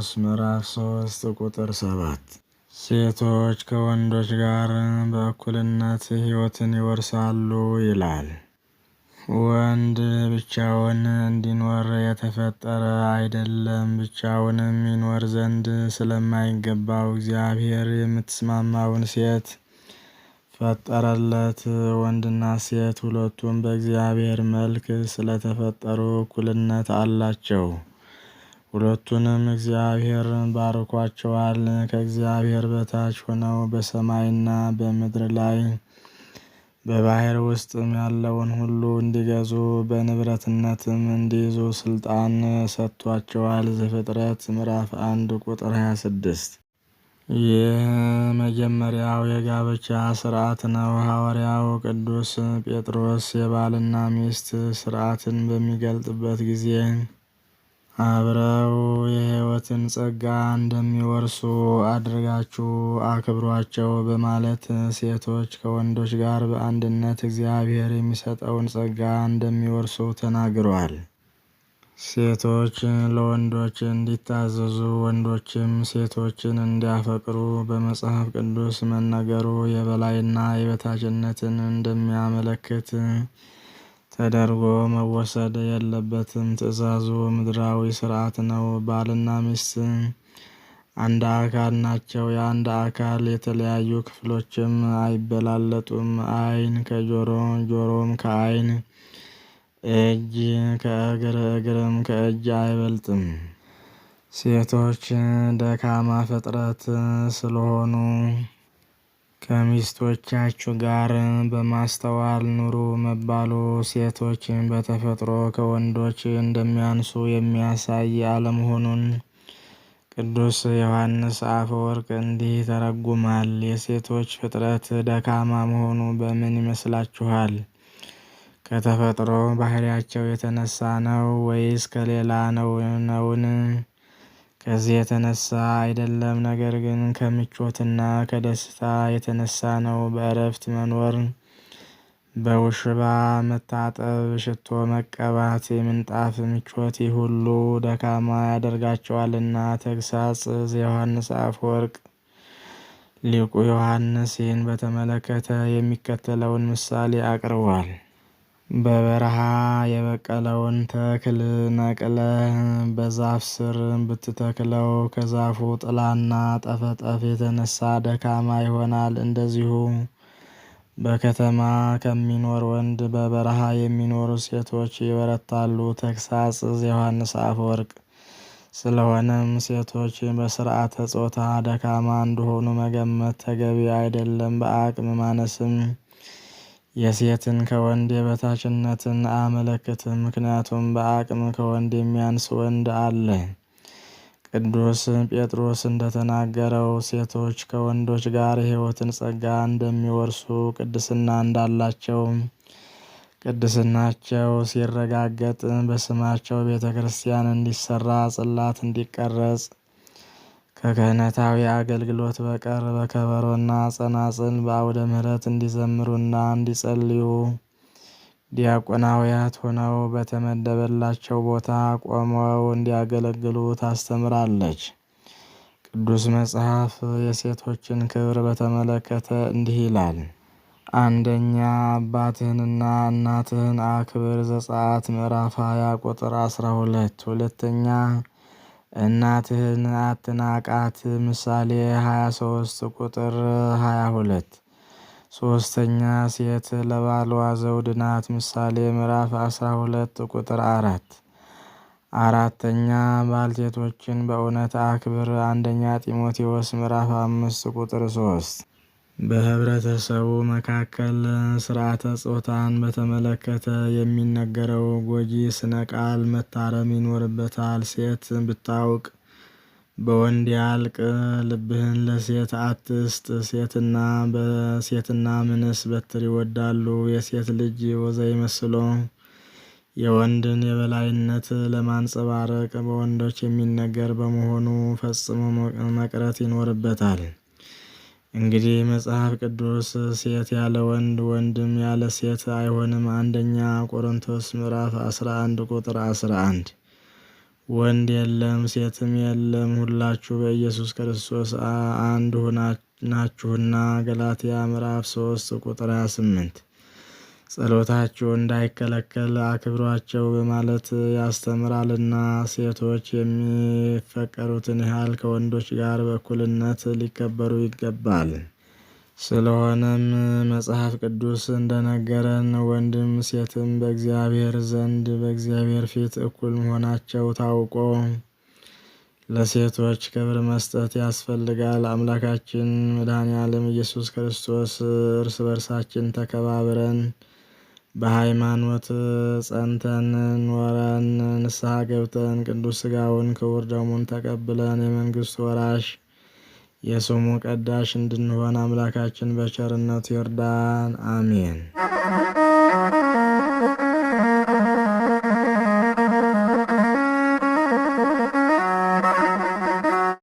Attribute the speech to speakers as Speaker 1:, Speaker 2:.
Speaker 1: ቆሮንቶስ ምዕራፍ 3 ቁጥር 7 ሴቶች ከወንዶች ጋር በእኩልነት ሕይወትን ይወርሳሉ ይላል። ወንድ ብቻውን እንዲኖር የተፈጠረ አይደለም። ብቻውንም ይኖር ዘንድ ስለማይገባው እግዚአብሔር የምትስማማውን ሴት ፈጠረለት። ወንድና ሴት ሁለቱም በእግዚአብሔር መልክ ስለተፈጠሩ እኩልነት አላቸው። ሁለቱንም እግዚአብሔር ባርኳቸዋል። ከእግዚአብሔር በታች ሆነው በሰማይና በምድር ላይ በባህር ውስጥም ያለውን ሁሉ እንዲገዙ በንብረትነትም እንዲይዙ ስልጣን ሰጥቷቸዋል። ዘፍጥረት ምዕራፍ 1 ቁጥር 26። ይህ መጀመሪያው የጋብቻ ሥርዓት ነው። ሐዋርያው ቅዱስ ጴጥሮስ የባልና ሚስት ሥርዓትን በሚገልጥበት ጊዜ አብረው የሕይወትን ጸጋ እንደሚወርሱ አድርጋችሁ አክብሯቸው በማለት ሴቶች ከወንዶች ጋር በአንድነት እግዚአብሔር የሚሰጠውን ጸጋ እንደሚወርሱ ተናግሯል። ሴቶች ለወንዶች እንዲታዘዙ፣ ወንዶችም ሴቶችን እንዲያፈቅሩ በመጽሐፍ ቅዱስ መነገሩ የበላይና የበታችነትን እንደሚያመለክት ተደርጎ መወሰድ የለበትም። ትእዛዙ ምድራዊ ሥርዓት ነው። ባልና ሚስት አንድ አካል ናቸው። የአንድ አካል የተለያዩ ክፍሎችም አይበላለጡም። ዓይን ከጆሮ፣ ጆሮም ከዓይን፣ እጅ ከእግር፣ እግርም ከእጅ አይበልጥም። ሴቶች ደካማ ፍጥረት ስለሆኑ ከሚስቶቻችሁ ጋር በማስተዋል ኑሩ መባሉ ሴቶች በተፈጥሮ ከወንዶች እንደሚያንሱ የሚያሳይ አለመሆኑን ቅዱስ ዮሐንስ አፈወርቅ እንዲህ ተረጉማል። የሴቶች ፍጥረት ደካማ መሆኑ በምን ይመስላችኋል? ከተፈጥሮ ባህሪያቸው የተነሳ ነው ወይስ ከሌላ ነውን? ከዚህ የተነሳ አይደለም፣ ነገር ግን ከምቾትና ከደስታ የተነሳ ነው። በእረፍት መኖር፣ በውሽባ መታጠብ፣ ሽቶ መቀባት፣ የምንጣፍ ምቾት ሁሉ ደካማ ያደርጋቸዋልና። ተግሳጽ ዘዮሐንስ አፈወርቅ። ሊቁ ዮሐንስ ይህን በተመለከተ የሚከተለውን ምሳሌ አቅርቧል። በበረሃ የበቀለውን ተክል ነቅለህ በዛፍ ስር ብትተክለው ከዛፉ ጥላና ጠፈጠፍ የተነሳ ደካማ ይሆናል። እንደዚሁ በከተማ ከሚኖር ወንድ በበረሃ የሚኖሩ ሴቶች ይበረታሉ። ተግሳጽ ዘዮሐንስ አፈወርቅ። ስለሆነም ሴቶች በስርዓተ ጾታ ደካማ እንደሆኑ መገመት ተገቢ አይደለም። በአቅም ማነስም የሴትን ከወንድ የበታችነትን አያመለክትም። ምክንያቱም በአቅም ከወንድ የሚያንስ ወንድ አለ። ቅዱስ ጴጥሮስ እንደተናገረው ሴቶች ከወንዶች ጋር የሕይወትን ጸጋ እንደሚወርሱ፣ ቅድስና እንዳላቸው፣ ቅድስናቸው ሲረጋገጥ በስማቸው ቤተ ክርስቲያን እንዲሰራ፣ ጽላት እንዲቀረጽ፣ ከክህነታዊ አገልግሎት በቀር በከበሮና ጸናጽል በአውደ ምሕረት እንዲዘምሩና እንዲጸልዩ ዲያቆናውያት ሆነው በተመደበላቸው ቦታ ቆመው እንዲያገለግሉ ታስተምራለች። ቅዱስ መጽሐፍ የሴቶችን ክብር በተመለከተ እንዲህ ይላል። አንደኛ አባትህንና እናትህን አክብር። ዘጸአት ምዕራፍ 20 ቁጥር 12። ሁለተኛ እናትህን አትናቃት። ምሳሌ 23 ቁጥር 22። ሶስተኛ ሴት ለባሏ ዘውድ ናት። ምሳሌ ምዕራፍ 12 ቁጥር 4። አራተኛ ባልቴቶችን በእውነት አክብር። አንደኛ ጢሞቴዎስ ምዕራፍ 5 ቁጥር 3። በህብረተሰቡ መካከል ስርዓተ ጾታን በተመለከተ የሚነገረው ጎጂ ስነ ቃል መታረም ይኖርበታል። ሴት ብታውቅ በወንድ ያልቅ፣ ልብህን ለሴት አትስጥ። ሴትና ምንስ በትር ይወዳሉ። የሴት ልጅ ወዘይመስሎ የወንድን የበላይነት ለማንጸባረቅ በወንዶች የሚነገር በመሆኑ ፈጽሞ መቅረት ይኖርበታል። እንግዲህ መጽሐፍ ቅዱስ ሴት ያለ ወንድ፣ ወንድም ያለ ሴት አይሆንም። አንደኛ ቆሮንቶስ ምዕራፍ 11 ቁጥር 11። ወንድ የለም ሴትም የለም፣ ሁላችሁ በኢየሱስ ክርስቶስ አንድ ናችሁና። ገላትያ ምዕራፍ 3 ቁጥር 28። ጸሎታችሁ እንዳይከለከል አክብሯቸው በማለት ያስተምራልና ሴቶች የሚፈቀሩትን ያህል ከወንዶች ጋር በእኩልነት ሊከበሩ ይገባል። ስለሆነም መጽሐፍ ቅዱስ እንደነገረን ወንድም ሴትም በእግዚአብሔር ዘንድ በእግዚአብሔር ፊት እኩል መሆናቸው ታውቆ ለሴቶች ክብር መስጠት ያስፈልጋል። አምላካችን መድኃኔዓለም ኢየሱስ ክርስቶስ እርስ በርሳችን ተከባብረን በሃይማኖት ጸንተን ኖረን ንስሐ ገብተን ቅዱስ ሥጋውን ክቡር ደሙን ተቀብለን የመንግሥቱ ወራሽ የስሙ ቀዳሽ እንድንሆን አምላካችን በቸርነቱ ይርዳን። አሜን።